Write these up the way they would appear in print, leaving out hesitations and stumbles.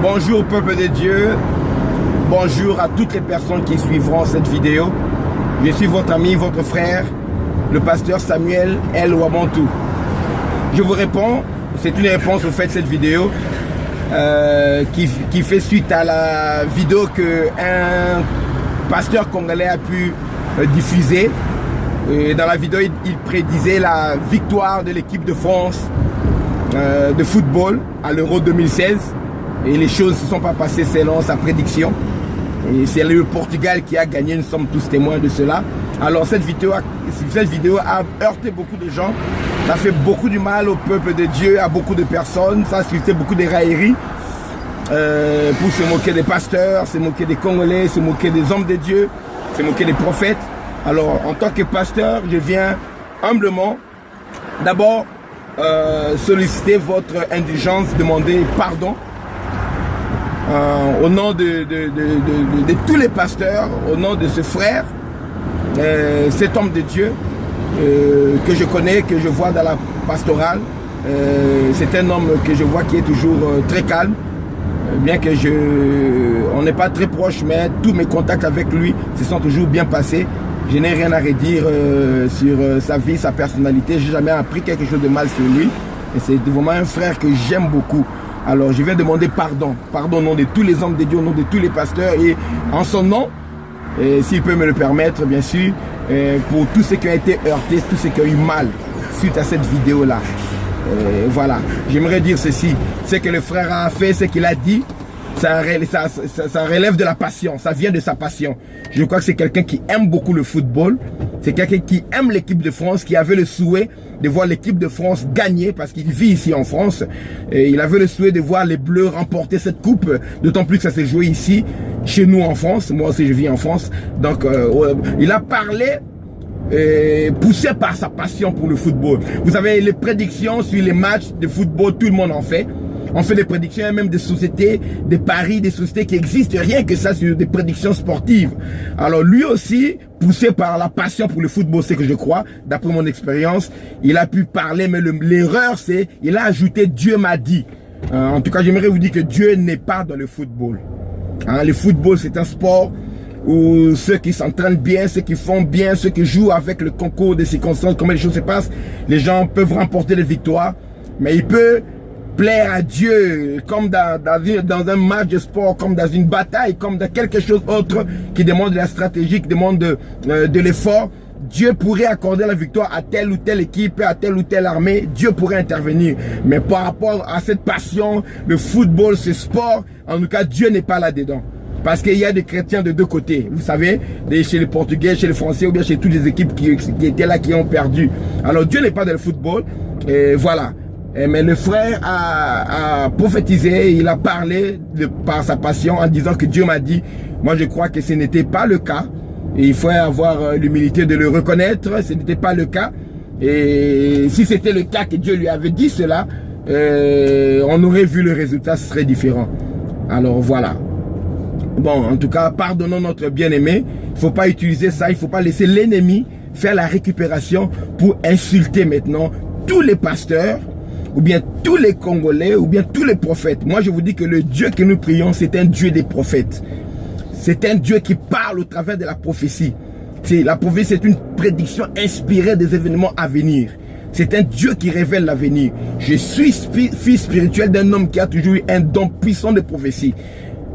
Bonjour peuple de Dieu, bonjour à toutes les personnes qui suivront cette vidéo. Je suis votre ami, votre frère, le pasteur Samuel El Wabantou. Je vous réponds, c'est une réponse au fait de cette vidéo qui fait suite à la vidéo qu'un pasteur congolais a pu diffuser. Et dans la vidéo, il prédisait la victoire de l'équipe de France de football à l'Euro 2016. Et les choses ne se sont pas passées selon sa prédiction. Et c'est le Portugal qui a gagné, nous sommes tous témoins de cela. Alors cette vidéo a heurté beaucoup de gens. Ça fait beaucoup du mal au peuple de Dieu, à beaucoup de personnes. Ça a suscité beaucoup de railleries pour se moquer des pasteurs, se moquer des Congolais, se moquer des hommes de Dieu, se moquer des prophètes. Alors en tant que pasteur, je viens humblement d'abord solliciter votre indulgence, demander pardon au nom de tous les pasteurs, au nom de ce frère, cet homme de Dieu que je connais, que je vois dans la pastorale. C'est un homme que je vois qui est toujours très calme, bien que on n'est pas très proche, mais tous mes contacts avec lui se sont toujours bien passés. Je n'ai rien à redire sur sa vie, sa personnalité. Je n'ai jamais appris quelque chose de mal sur lui. Et c'est vraiment un frère que j'aime beaucoup. Alors je vais demander pardon au nom de tous les hommes de Dieu, au nom de tous les pasteurs et en son nom, s'il peut me le permettre bien sûr, pour tous ceux qui ont été heurtés, tous ceux qui ont eu mal suite à cette vidéo-là. Voilà, j'aimerais dire ceci, ce que le frère a fait, ce qu'il a dit, ça relève de la passion, ça vient de sa passion. Je crois que c'est quelqu'un qui aime beaucoup le football, c'est quelqu'un qui aime l'équipe de France, qui avait le souhait de voir l'équipe de France gagner parce qu'il vit ici en France. Et il avait le souhait de voir les Bleus remporter cette coupe, d'autant plus que ça s'est joué ici, chez nous en France. Moi aussi je vis en France. Donc il a parlé poussé par sa passion pour le football. Vous savez, les prédictions sur les matchs de football, tout le monde en fait. On fait des prédictions même des sociétés, des paris, des sociétés qui existent, rien que ça sur des prédictions sportives. Alors lui aussi, poussé par la passion pour le football, c'est que je crois, d'après mon expérience, il a pu parler, mais l'erreur c'est, il a ajouté Dieu m'a dit. En tout cas, j'aimerais vous dire que Dieu n'est pas dans le football. Le football c'est un sport où ceux qui s'entraînent bien, ceux qui font bien, ceux qui jouent avec le concours des circonstances, comment les choses se passent, les gens peuvent remporter des victoires, mais il peut plaire à Dieu comme dans un match de sport, comme dans une bataille, comme dans quelque chose autre qui demande de la stratégie, qui demande de l'effort. Dieu pourrait accorder la victoire à telle ou telle équipe, à telle ou telle armée. Dieu pourrait intervenir. Mais par rapport à cette passion, le football, ce sport, en tout cas, Dieu n'est pas là-dedans. Parce qu'il y a des chrétiens de deux côtés. Vous savez, chez les Portugais, chez les Français, ou bien chez toutes les équipes qui étaient là, qui ont perdu. Alors Dieu n'est pas dans le football. Et voilà. Mais le frère a prophétisé, il a parlé par sa passion en disant que Dieu m'a dit. Moi je crois que ce n'était pas le cas. Et il faut avoir l'humilité de le reconnaître, ce n'était pas le cas. Et si c'était le cas que Dieu lui avait dit cela, on aurait vu le résultat, ce serait différent. Alors voilà. Bon, en tout cas, pardonnons notre bien-aimé. Il ne faut pas utiliser ça, il ne faut pas laisser l'ennemi faire la récupération pour insulter maintenant tous les pasteurs, ou bien tous les Congolais, ou bien tous les prophètes. Moi, je vous dis que le Dieu que nous prions, c'est un Dieu des prophètes. C'est un Dieu qui parle au travers de la prophétie. La prophétie, c'est une prédiction inspirée des événements à venir. C'est un Dieu qui révèle l'avenir. Je suis fils spirituel d'un homme qui a toujours eu un don puissant de prophétie.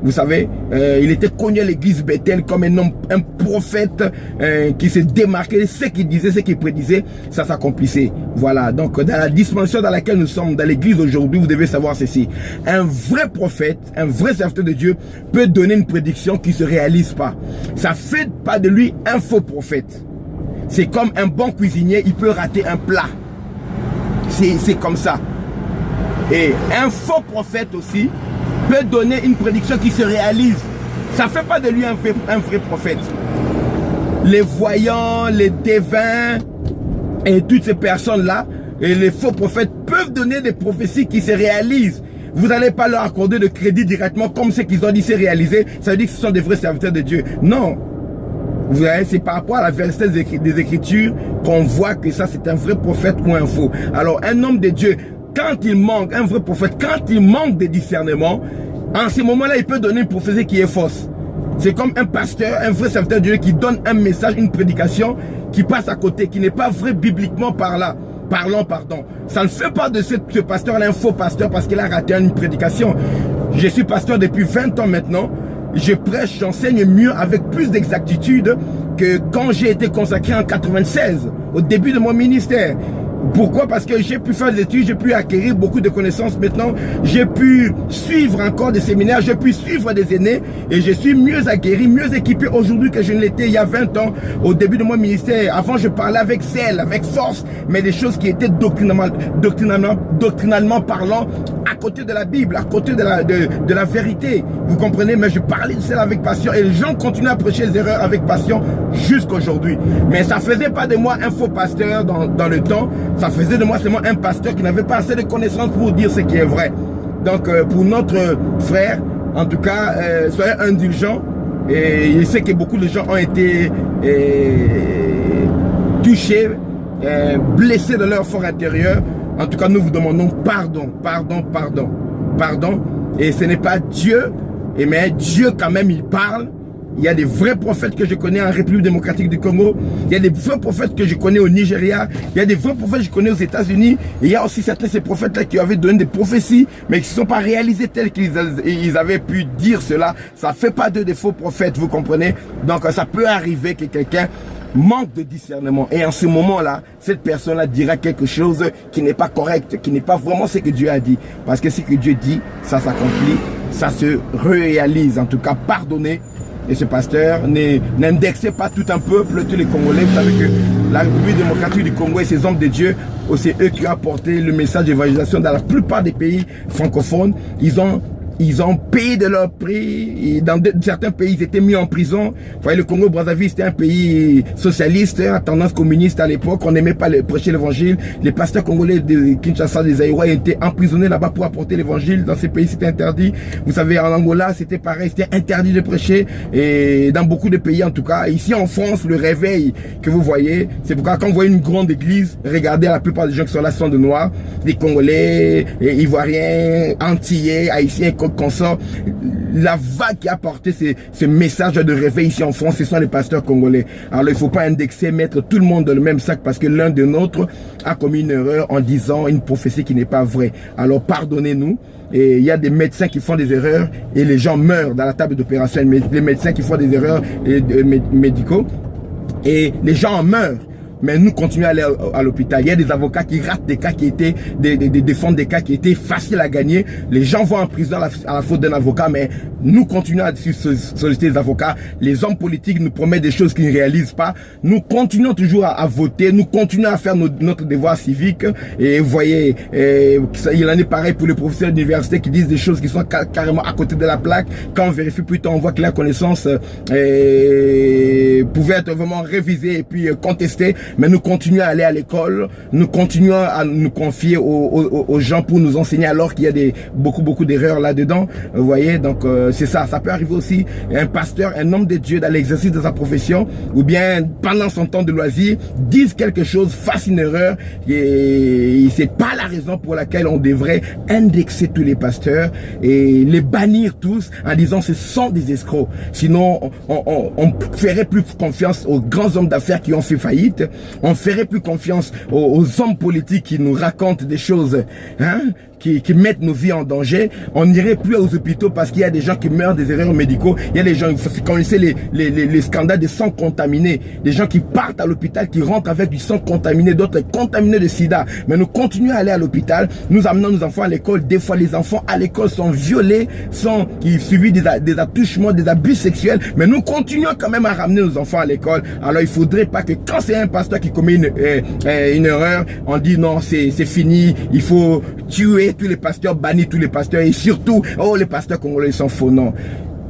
Vous savez, il était connu à l'église Bethel comme un homme, un prophète qui se démarquait. Ce qu'il disait, ce qu'il prédisait, ça s'accomplissait. Voilà, donc dans la dimension dans laquelle nous sommes, dans l'église aujourd'hui, vous devez savoir ceci. Un vrai prophète, un vrai serviteur de Dieu peut donner une prédiction qui ne se réalise pas. Ça ne fait pas de lui un faux prophète. C'est comme un bon cuisinier, il peut rater un plat. C'est comme ça. Et un faux prophète aussi peut donner une prédiction qui se réalise. Ça ne fait pas de lui un vrai prophète. Les voyants, les devins et toutes ces personnes-là, et les faux prophètes peuvent donner des prophéties qui se réalisent. Vous n'allez pas leur accorder de crédit directement comme ce qu'ils ont dit se réaliser. Ça veut dire que ce sont des vrais serviteurs de Dieu. Non. Vous voyez, c'est par rapport à la vérité des Écritures qu'on voit que ça c'est un vrai prophète ou un faux. Alors un homme de Dieu, quand il manque, un vrai prophète, quand il manque de discernement, En ce moment-là, il peut donner une prophétie qui est fausse. C'est comme un pasteur, un vrai serviteur de Dieu qui donne un message, une prédication qui passe à côté, qui n'est pas vrai bibliquement parlant. Ça ne fait pas de ce pasteur-là un faux pasteur parce qu'il a raté une prédication. Je suis pasteur depuis 20 ans maintenant. Je prêche, j'enseigne mieux avec plus d'exactitude que quand j'ai été consacré en 96, au début de mon ministère. Pourquoi? Parce que j'ai pu faire des études, j'ai pu acquérir beaucoup de connaissances maintenant, j'ai pu suivre encore des séminaires, j'ai pu suivre des aînés et je suis mieux aguerri, mieux équipé aujourd'hui que je ne l'étais il y a 20 ans au début de mon ministère. Avant, je parlais avec zèle, avec force, mais des choses qui étaient doctrinalement parlant à côté de la Bible, à côté de la vérité. Vous comprenez? Mais je parlais de cela avec passion et les gens continuent à prêcher les erreurs avec passion jusqu'à aujourd'hui. Mais ça faisait pas de moi un faux pasteur dans le temps. Ça faisait de moi seulement un pasteur qui n'avait pas assez de connaissances pour dire ce qui est vrai. Donc pour notre frère, en tout cas, soyez indulgents. Et il sait que beaucoup de gens ont été touchés, blessés dans leur fort intérieur. En tout cas, nous vous demandons pardon. Et ce n'est pas Dieu, mais Dieu quand même, il parle. Il y a des vrais prophètes que je connais en République démocratique du Congo. Il y a des vrais prophètes que je connais au Nigeria. Il y a des vrais prophètes que je connais aux États-Unis. Et il y a aussi certains de ces prophètes-là qui avaient donné des prophéties, mais qui ne sont pas réalisées telles qu'ils avaient pu dire cela. Ça ne fait pas d'eux des faux prophètes, vous comprenez? Donc ça peut arriver que quelqu'un manque de discernement. Et en ce moment-là, cette personne-là dira quelque chose qui n'est pas correct, qui n'est pas vraiment ce que Dieu a dit. Parce que ce que Dieu dit, ça s'accomplit, ça se réalise. En tout cas, pardonnez. Et ce pasteur n'indexait pas tout un peuple, tous les Congolais. Vous savez que la République démocratique du Congo et ses hommes de Dieu, c'est eux qui ont apporté le message d'évangélisation dans la plupart des pays francophones. Ils ont payé de leur prix. Et dans certains pays, ils étaient mis en prison. Vous voyez, le Congo-Brazzaville, c'était un pays socialiste, à tendance communiste à l'époque. On n'aimait pas prêcher l'évangile. Les pasteurs congolais de Kinshasa, des Aïwa, étaient emprisonnés là-bas pour apporter l'évangile. Dans ces pays, c'était interdit. Vous savez, en Angola, c'était pareil. C'était interdit de prêcher. Et dans beaucoup de pays, en tout cas. Ici, en France, le réveil que vous voyez, c'est pourquoi quand vous voyez une grande église, regardez, la plupart des gens qui sont là sont de noirs, des Congolais, Ivoiriens, Antillais, Haïtiens, consort. La vague qui a porté ce message de réveil ici en France, ce sont les pasteurs congolais. Alors il ne faut pas indexer, mettre tout le monde dans le même sac parce que l'un de nôtres a commis une erreur en disant une prophétie qui n'est pas vraie. Alors pardonnez-nous. Et il y a des médecins qui font des erreurs et les gens meurent dans la table d'opération. Les médecins qui font des erreurs médicaux et les gens en meurent. Mais nous continuons à aller à l'hôpital. Il y a des avocats qui ratent des cas qui étaient, défendre des cas qui étaient faciles à gagner. Les gens vont en prison à la faute d'un avocat, mais nous continuons à solliciter les avocats. Les hommes politiques nous promettent des choses qu'ils ne réalisent pas. Nous continuons toujours à voter. Nous continuons à faire notre devoir civique. Et vous voyez, il en est pareil pour les professeurs d'université qui disent des choses qui sont carrément à côté de la plaque. Quand on vérifie plus tard, on voit que la connaissance pouvait être vraiment révisée et puis contestée. Mais nous continuons à aller à l'école, nous continuons à nous confier aux gens pour nous enseigner alors qu'il y a beaucoup d'erreurs là-dedans. Vous voyez, donc c'est ça. Ça peut arriver aussi, un pasteur, un homme de Dieu dans l'exercice de sa profession, ou bien pendant son temps de loisir, dise quelque chose, fasse une erreur, et c'est pas la raison pour laquelle on devrait indexer tous les pasteurs et les bannir tous en disant ce sont des escrocs. Sinon, on ferait plus confiance aux grands hommes d'affaires qui ont fait faillite. On ferait plus confiance aux hommes politiques qui nous racontent des choses, hein, qui mettent nos vies en danger. On n'irait plus aux hôpitaux parce qu'il y a des gens qui meurent des erreurs médicaux. Il y a des gens, vous connaissez les scandales de sang contaminé. Des gens qui partent à l'hôpital, qui rentrent avec du sang contaminé, d'autres contaminés de sida. Mais nous continuons à aller à l'hôpital. Nous amenons nos enfants à l'école. Des fois, les enfants à l'école sont violés, ils subissent des attouchements, des abus sexuels. Mais nous continuons quand même à ramener nos enfants à l'école. Alors, il faudrait pas que quand c'est un pasteur qui commet une erreur, on dit non, c'est fini, il faut tuer tous les pasteurs, bannir tous les pasteurs et surtout, oh, les pasteurs congolais sont faux. Non,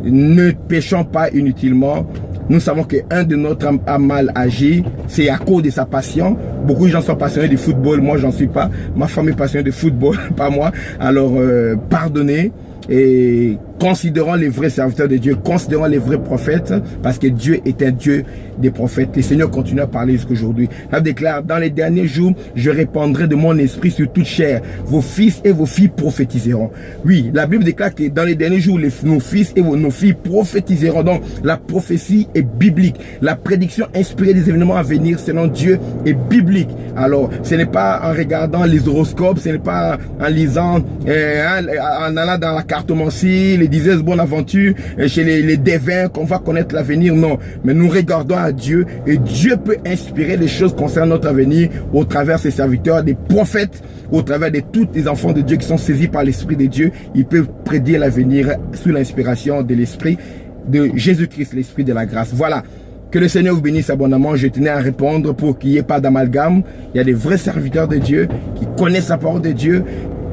ne péchons pas inutilement. Nous savons qu'un de notre âme a mal agi, c'est à cause de sa passion. Beaucoup de gens sont passionnés du football, moi j'en suis pas. Ma femme est passionnée de football, pas moi. Alors pardonnez. et considérons les vrais serviteurs de Dieu, considérons les vrais prophètes, parce que Dieu est un Dieu des prophètes. Le Seigneur continue à parler jusqu'aujourd'hui. Il déclare, dans les derniers jours, je répandrai de mon esprit sur toute chair. Vos fils et vos filles prophétiseront. Oui, la Bible déclare que dans les derniers jours, nos fils et nos filles prophétiseront. Donc, la prophétie est biblique. La prédiction inspirée des événements à venir selon Dieu est biblique. Alors, ce n'est pas en regardant les horoscopes, ce n'est pas en lisant, en allant dans la cartomancie, les diseuse bonne aventure, chez les devins qu'on va connaître l'avenir. Non, mais nous regardons à Dieu et Dieu peut inspirer les choses concernant notre avenir au travers de ses serviteurs, des prophètes, au travers de tous les enfants de Dieu qui sont saisis par l'Esprit de Dieu. Ils peuvent prédire l'avenir sous l'inspiration de l'Esprit de Jésus-Christ, l'Esprit de la grâce. Voilà. Que le Seigneur vous bénisse abondamment. Je tenais à répondre pour qu'il n'y ait pas d'amalgame. Il y a des vrais serviteurs de Dieu qui connaissent la parole de Dieu,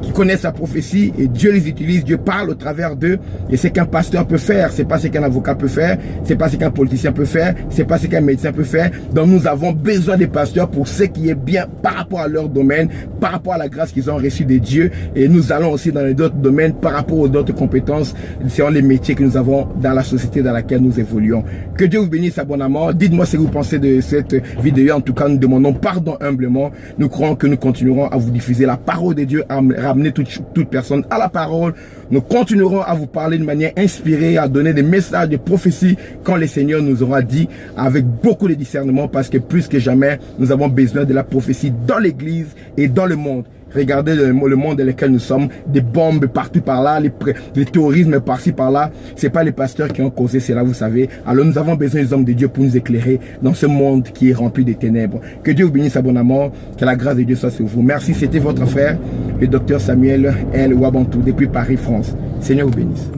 qui connaissent la prophétie, et Dieu les utilise, Dieu parle au travers d'eux. Et c'est qu'un pasteur peut faire, c'est pas ce qu'un avocat peut faire, c'est pas ce qu'un politicien peut faire, c'est pas ce qu'un médecin peut faire. Donc nous avons besoin des pasteurs pour ce qui est bien par rapport à leur domaine, par rapport à la grâce qu'ils ont reçue de Dieu. Et nous allons aussi dans les autres domaines par rapport aux autres compétences selon les métiers que nous avons dans la société dans laquelle nous évoluons. Que Dieu vous bénisse abondamment. Dites-moi ce que vous pensez de cette vidéo. En tout cas, nous demandons pardon humblement. Nous croyons que nous continuerons à vous diffuser la parole de Dieu, à ramener toute personne à la parole. Nous continuerons à vous parler de manière inspirée, à donner des messages de prophétie quand le Seigneur nous aura dit, avec beaucoup de discernement, parce que plus que jamais, nous avons besoin de la prophétie dans l'église et dans le monde. Regardez le monde dans lequel nous sommes, des bombes partout par là, les terrorismes par-ci par-là. C'est pas les pasteurs qui ont causé cela, vous savez. Alors nous avons besoin des hommes de Dieu pour nous éclairer dans ce monde qui est rempli de ténèbres. Que Dieu vous bénisse abondamment, que la grâce de Dieu soit sur vous. Merci, c'était votre frère, le docteur Samuel L. Wabantou, depuis Paris, France. Seigneur vous bénisse.